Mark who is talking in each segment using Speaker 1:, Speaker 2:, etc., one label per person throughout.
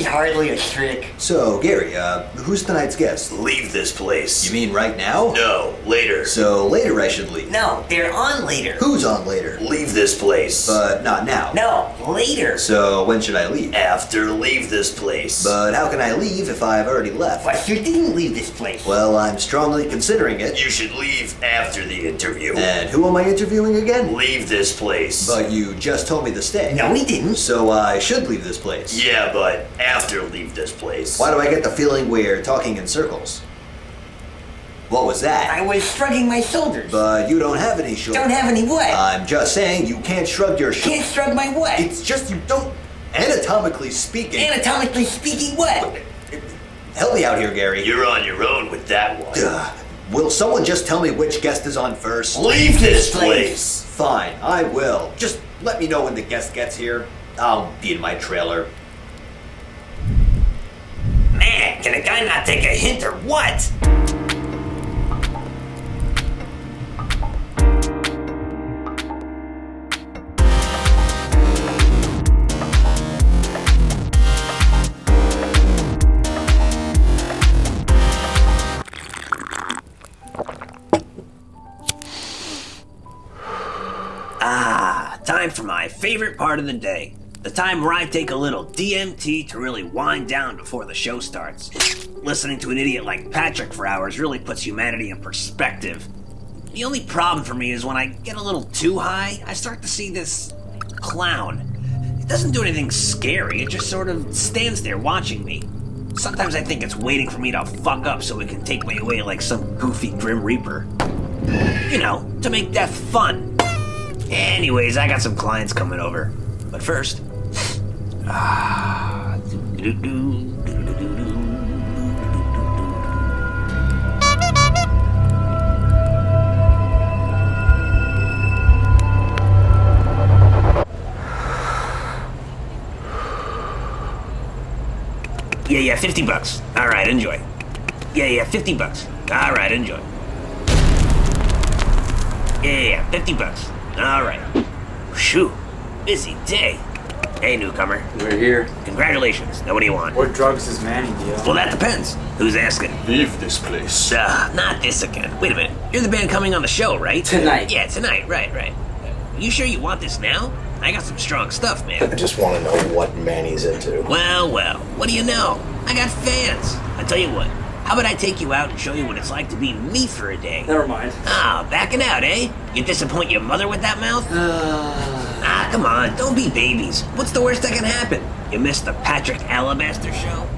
Speaker 1: hardly a trick.
Speaker 2: So, Gary, who's tonight's guest?
Speaker 3: Leave this place.
Speaker 2: You mean right now?
Speaker 3: No, later.
Speaker 2: So later I should leave.
Speaker 1: No, they're on later.
Speaker 2: Who's on later?
Speaker 3: Leave this place.
Speaker 2: But not now.
Speaker 1: No, later.
Speaker 2: So when should I leave?
Speaker 3: After leave this place.
Speaker 2: But how can I leave if I've already left?
Speaker 1: But you didn't leave this place.
Speaker 2: Well, I'm strongly considering it.
Speaker 3: You should leave after the interview.
Speaker 2: And who am I interviewing again?
Speaker 3: Leave this place.
Speaker 2: But you just told me to stay.
Speaker 1: No, he didn't.
Speaker 2: So I should leave this place.
Speaker 3: Yeah, but after leave this place.
Speaker 2: Why do I get the feeling we're talking in circles? What was that?
Speaker 1: I was shrugging my shoulders.
Speaker 2: But you don't have any shoulders.
Speaker 1: Don't have any what?
Speaker 2: I'm just saying you can't shrug your shoulders.
Speaker 1: Can't shrug my what?
Speaker 2: It's just you don't. Anatomically speaking.
Speaker 1: Anatomically speaking what?
Speaker 2: Help me out here, Gary.
Speaker 3: You're on your own with that one.
Speaker 2: Will someone just tell me which guest is on first?
Speaker 3: Leave this place.
Speaker 2: Fine, I will. Just let me know when the guest gets here. I'll be in my trailer.
Speaker 1: Man, can a guy not take a hint or what?
Speaker 4: Time for my favorite part of the day. The time where I take a little DMT to really wind down before the show starts. Listening to an idiot like Patrick for hours really puts humanity in perspective. The only problem for me is when I get a little too high, I start to see this clown. It doesn't do anything scary, it just sort of stands there watching me. Sometimes I think it's waiting for me to fuck up so it can take me away like some goofy Grim Reaper. You know, to make death fun. Anyways, I got some clients coming over. But first... Yeah, $50. Alright, enjoy. Yeah, $50. Alright, enjoy. Yeah, $50. Alright. Phew. Busy day. Hey, newcomer.
Speaker 5: We're here.
Speaker 4: Congratulations. Now what do you want?
Speaker 5: What drugs does Manny deal?
Speaker 4: Well, that depends. Who's asking?
Speaker 3: Leave this place.
Speaker 4: Not this again. Wait a minute. You're the band coming on the show, right?
Speaker 5: Tonight.
Speaker 4: Yeah, tonight. Right. You sure you want this now? I got some strong stuff, man.
Speaker 6: I just want to know what Manny's into.
Speaker 4: Well. What do you know? I got fans. I tell you what. How about I take you out and show you what it's like to be me for a day?
Speaker 5: Never mind.
Speaker 4: Backing out, eh? You disappoint your mother with that mouth? Come on, don't be babies. What's the worst that can happen? You missed the Patrick Alabaster show?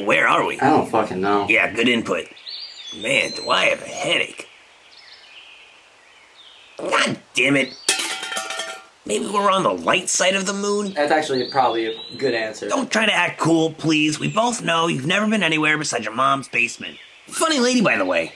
Speaker 4: Where are we?
Speaker 5: I don't fucking know.
Speaker 4: Yeah, good input. Man, do I have a headache. God damn it. Maybe we're on the light side of the moon?
Speaker 5: That's actually probably a good answer.
Speaker 4: Don't try to act cool, please. We both know you've never been anywhere besides your mom's basement. Funny lady, by the way.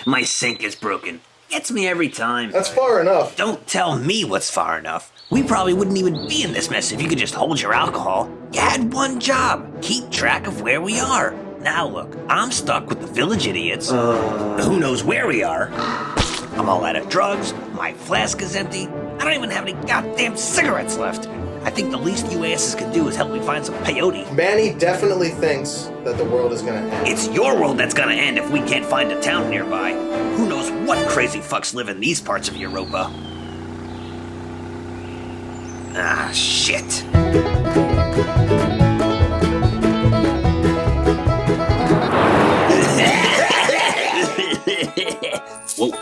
Speaker 4: My sink is broken. Gets me every time.
Speaker 6: That's far enough.
Speaker 4: Don't tell me what's far enough. We probably wouldn't even be in this mess if you could just hold your alcohol. You had one job. Keep track of where we are. Now look, I'm stuck with the village idiots. Who knows where we are? I'm all out of drugs. My flask is empty. I don't even have any goddamn cigarettes left. I think the least you asses can do is help me find some peyote.
Speaker 6: Manny definitely thinks that the world is gonna end.
Speaker 4: It's your world that's gonna end if we can't find a town nearby. Who knows what crazy fucks live in these parts of Europa? Ah, shit. Whoa.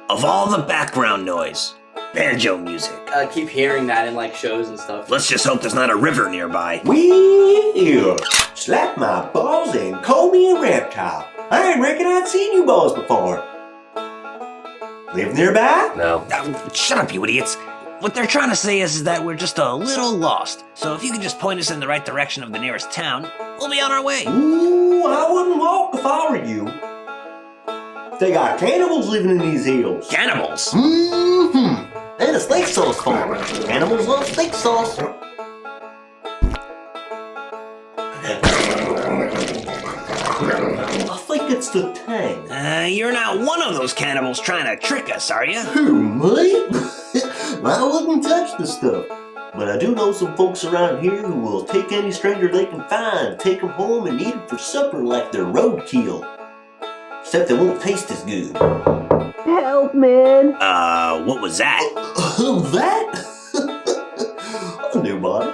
Speaker 4: Of all the background noise, banjo music.
Speaker 5: I keep hearing that in like shows and stuff.
Speaker 4: Let's just hope there's not a river nearby.
Speaker 7: Well, slap my balls and call me a reptile. I ain't reckon I'd seen you balls before. Live nearby?
Speaker 6: No.
Speaker 4: Shut up, you idiots. What they're trying to say is that we're just a little lost. So if you could just point us in the right direction of the nearest town, we'll be on our way.
Speaker 7: Ooh, I wouldn't walk if I were you. They got cannibals living in these hills.
Speaker 4: Cannibals?
Speaker 7: Mm-hmm. And a steak sauce farm. Cannibals love steak sauce. I think it's the tang.
Speaker 4: You're not one of those cannibals trying to trick us, are you?
Speaker 7: Who, me? I wouldn't touch the stuff. But I do know some folks around here who will take any stranger they can find, take them home and eat them for supper like they're roadkill. Except they won't taste as good.
Speaker 8: Help, man.
Speaker 4: What was that?
Speaker 7: That? Nobody.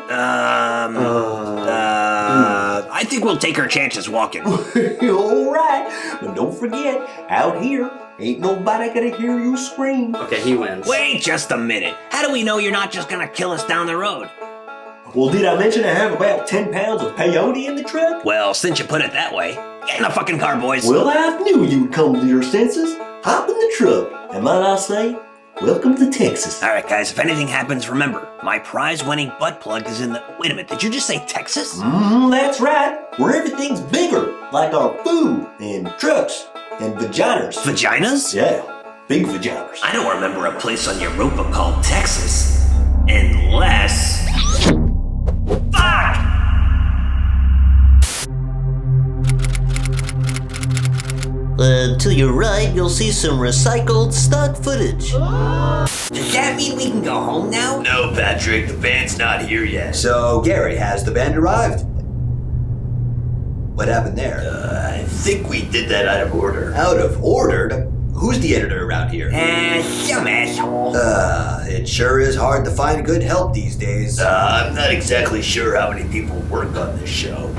Speaker 4: I think we'll take our chances walking.
Speaker 7: Alright, but don't forget, out here, ain't nobody gonna hear you scream.
Speaker 5: Okay, he wins.
Speaker 4: Wait just a minute. How do we know you're not just gonna kill us down the road?
Speaker 7: Well, did I mention I have about 10 pounds of peyote in the truck?
Speaker 4: Well, since you put it that way, get in the fucking car, boys.
Speaker 7: Well, I knew you'd come to your senses. Hop in the truck, and might I say, welcome to Texas.
Speaker 4: All right, guys, if anything happens, remember, my prize-winning butt plug is in the... Wait a minute, did you just say Texas?
Speaker 7: That's right, where everything's bigger, like our food, and trucks, and vaginas.
Speaker 4: Vaginas?
Speaker 7: Yeah, big vaginas.
Speaker 4: I don't remember a place on Europa called Texas. Unless... Fuck!
Speaker 7: To your right, you'll see some recycled stock footage.
Speaker 1: Does that mean we can go home now?
Speaker 3: No, Patrick, the band's not here yet.
Speaker 2: So, Gary, has the band arrived? What happened there?
Speaker 3: I think we did that out of order.
Speaker 2: Out of order? Who's the editor around here?
Speaker 1: Some asshole.
Speaker 2: It sure is hard to find good help these days.
Speaker 3: I'm not exactly sure how many people work on this show.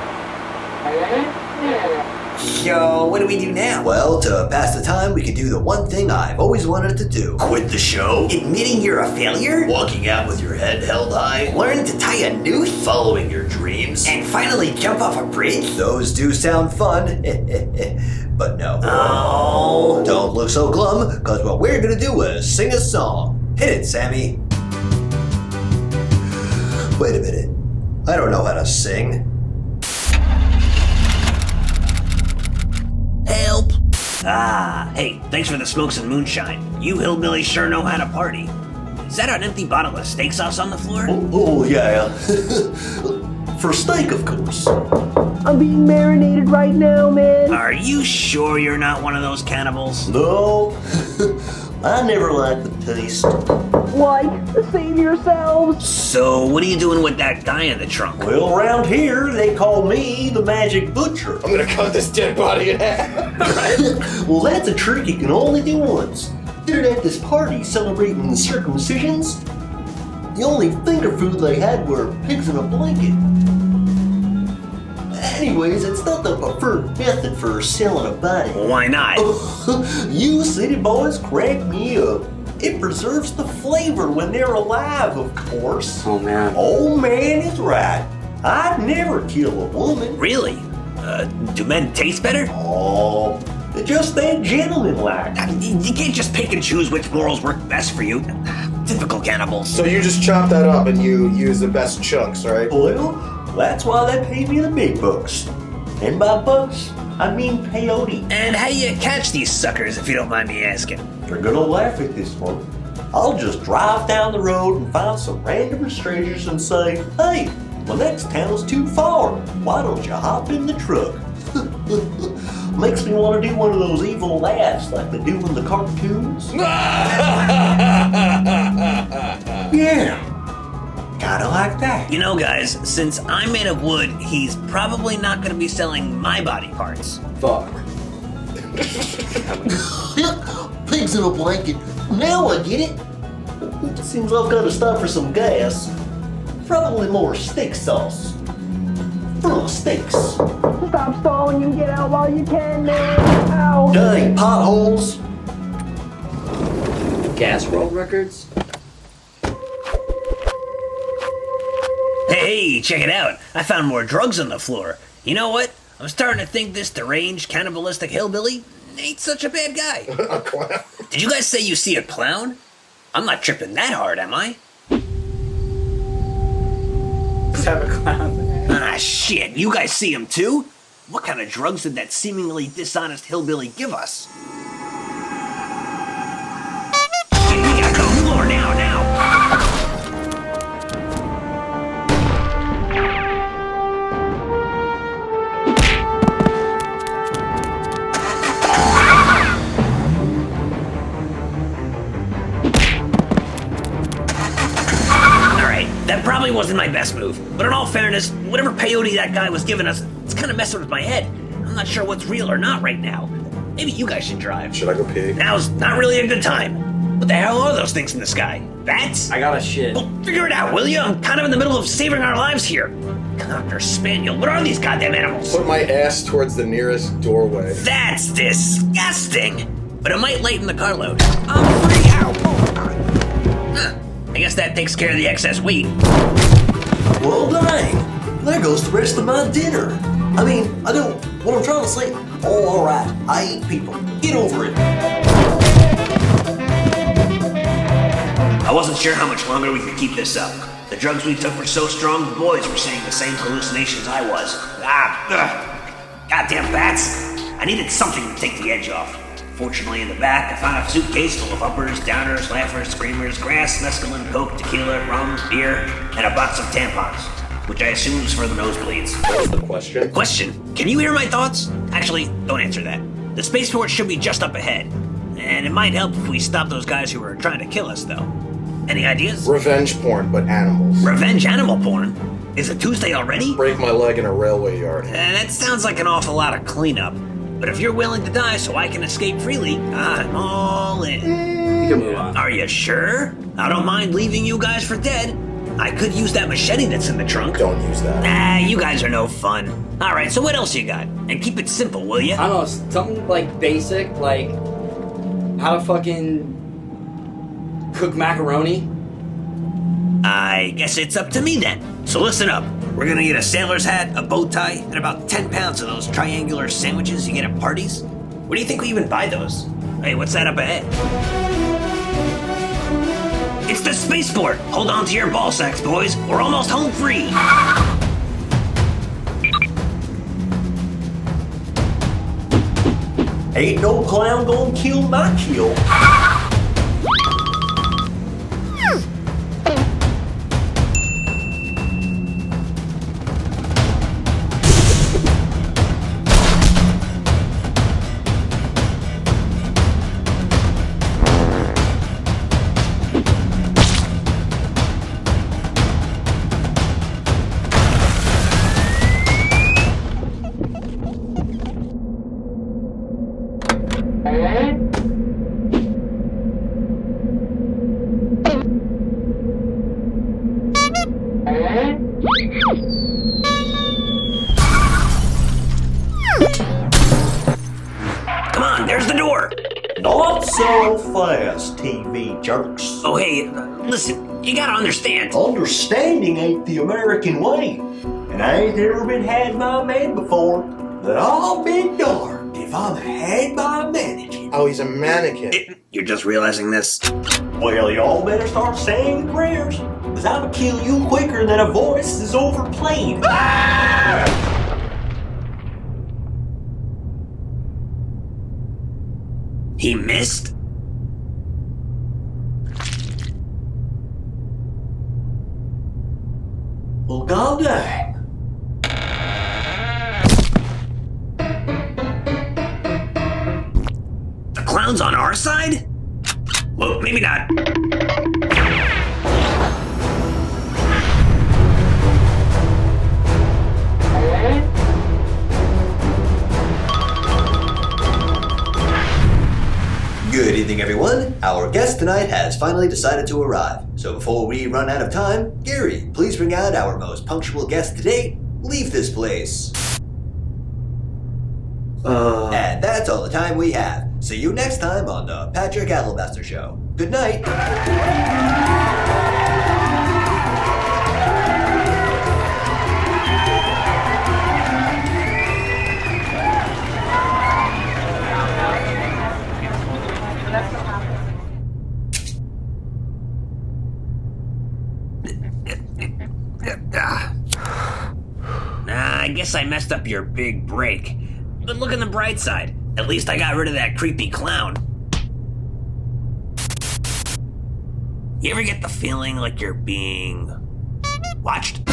Speaker 1: So, what do we do now?
Speaker 2: Well, to pass the time, we could do the one thing I've always wanted to do.
Speaker 3: Quit the show?
Speaker 1: Admitting you're a failure?
Speaker 3: Walking out with your head held high?
Speaker 1: Learn to tie a noose?
Speaker 3: Following your dreams?
Speaker 1: And finally jump off a bridge?
Speaker 2: Those do sound fun, but no.
Speaker 1: Oh.
Speaker 2: Don't look so glum, because what we're gonna do is sing a song. Hit it, Sammy. Wait a minute. I don't know how to sing.
Speaker 4: Help! Hey, thanks for the smokes and moonshine. You hillbillies sure know how to party. Is that an empty bottle of steak sauce on the floor?
Speaker 7: Oh yeah. For steak, of course.
Speaker 8: I'm being marinated right now, man.
Speaker 4: Are you sure you're not one of those cannibals?
Speaker 7: No, I never liked the taste.
Speaker 8: Like, save yourselves.
Speaker 4: So, what are you doing with that guy in the trunk?
Speaker 7: Well, around here, they call me the Magic Butcher.
Speaker 6: I'm gonna cut this dead body in half.
Speaker 7: Well, that's a trick you can only do once. Did it at this party celebrating the circumcisions. The only finger food they had were pigs in a blanket. Anyways, it's not the preferred method for selling a body.
Speaker 4: Why not?
Speaker 7: You city boys crack me up. It preserves the flavor when they're alive, of course.
Speaker 5: Oh, man.
Speaker 7: Old man is right. I'd never kill a woman.
Speaker 4: Really? Do men taste better?
Speaker 7: Oh, they're just that gentleman-like.
Speaker 4: You can't just pick and choose which morals work best for you. Typical cannibals.
Speaker 6: So you just chop that up and you use the best chunks, right?
Speaker 7: Well, that's why they pay me the big bucks. And by bucks, I mean peyote.
Speaker 4: And how do you catch these suckers, if you don't mind me asking?
Speaker 7: They're gonna laugh at this one. I'll just drive down the road and find some random strangers and say, hey, the next town's too far. Why don't you hop in the truck? Makes me want to do one of those evil laughs like they do in the cartoons. Yeah, kinda like that.
Speaker 4: You know, guys, since I'm made of wood, he's probably not going to be selling my body parts.
Speaker 5: Fuck.
Speaker 7: Pigs in a blanket. Now I get it. Seems I've got to stop for some gas. Probably more steak sauce. For steaks.
Speaker 8: Stop stalling and get out while you can, man. Ow.
Speaker 7: Dang, potholes.
Speaker 5: Gas World Records?
Speaker 4: Hey, check it out. I found more drugs on the floor. You know what? I'm starting to think this deranged, cannibalistic hillbilly ain't such a bad guy.
Speaker 6: A clown.
Speaker 4: Did you guys say you see a clown? I'm not tripping that hard, am I?
Speaker 5: just have a clown there.
Speaker 4: Ah, shit. You guys see him too? What kind of drugs did that seemingly dishonest hillbilly give us? I got more now. That probably wasn't my best move, but in all fairness, whatever peyote that guy was giving us, it's kind of messing with my head. I'm not sure what's real or not right now. Maybe you guys should drive.
Speaker 6: Should I go pee?
Speaker 4: Now's not really a good time. What the hell are those things in the sky? Bats?
Speaker 5: I got a shit.
Speaker 4: Well, figure it out, will you? I'm kind of in the middle of saving our lives here. Cocker Spaniel, what are these goddamn animals?
Speaker 6: Put my ass towards the nearest doorway.
Speaker 4: That's disgusting! But it might lighten the carload. I'm free! Ow! Huh. I guess that takes care of the excess weight.
Speaker 7: Well, dang. There goes the rest of my dinner. I mean, what I'm trying to say. Oh, all right. I eat people. Get over it.
Speaker 4: I wasn't sure how much longer we could keep this up. The drugs we took were so strong, the boys were seeing the same hallucinations I was. Goddamn bats. I needed something to take the edge off. Fortunately, in the back, I found a suitcase full of uppers, downers, laughers, screamers, grass, mescaline, coke, tequila, rum, beer, and a box of tampons, which I assume was for the nosebleeds.
Speaker 6: What's the question?
Speaker 4: Question, can you hear my thoughts? Actually, don't answer that. The spaceport should be just up ahead, and it might help if we stop those guys who were trying to kill us, though. Any ideas?
Speaker 6: Revenge porn, but animals.
Speaker 4: Revenge animal porn? Is it Tuesday already?
Speaker 6: Break my leg in a railway yard.
Speaker 4: That sounds like an awful lot of cleanup. But if you're willing to die so I can escape freely, I'm all in.
Speaker 5: You can move on.
Speaker 4: Are you sure? I don't mind leaving you guys for dead. I could use that machete that's in the trunk.
Speaker 6: Don't use that.
Speaker 4: Nah, you guys are no fun. Alright, so what else you got? And keep it simple, will ya?
Speaker 5: I don't know, something like basic, like how to fucking cook macaroni.
Speaker 4: I guess it's up to me then. So listen up. We're gonna get a sailor's hat, a bow tie, and about 10 pounds of those triangular sandwiches you get at parties. Where do you think we even buy those? Hey, what's that up ahead? It's the spaceport! Hold on to your ball sacks, boys. We're almost home free!
Speaker 7: Ain't no clown gonna kill my kill.
Speaker 4: Come on, there's the door!
Speaker 7: Not so fast, TV jerks.
Speaker 4: Oh, hey, listen, you gotta understand.
Speaker 7: Understanding ain't the American way. And I ain't ever been had by a man before. But I'll be darned if I'm had by a mannequin.
Speaker 6: Oh, he's a mannequin.
Speaker 4: You're just realizing this?
Speaker 7: Well, y'all better start saying your prayers, cause I'ma kill you quicker than a voice is overplayed.
Speaker 4: He missed?
Speaker 7: Well, goddamn.
Speaker 4: The clown's on our side? Well, maybe not.
Speaker 2: Good evening, everyone. Our guest tonight has finally decided to arrive. So before we run out of time, Gary, please bring out our most punctual guest to date. Leave this place. And that's all the time we have. See you next time on the Patrick Alabaster Show. Good night.
Speaker 4: I guess I messed up your big break. But look on the bright side. At least I got rid of that creepy clown. You ever get the feeling like you're being watched?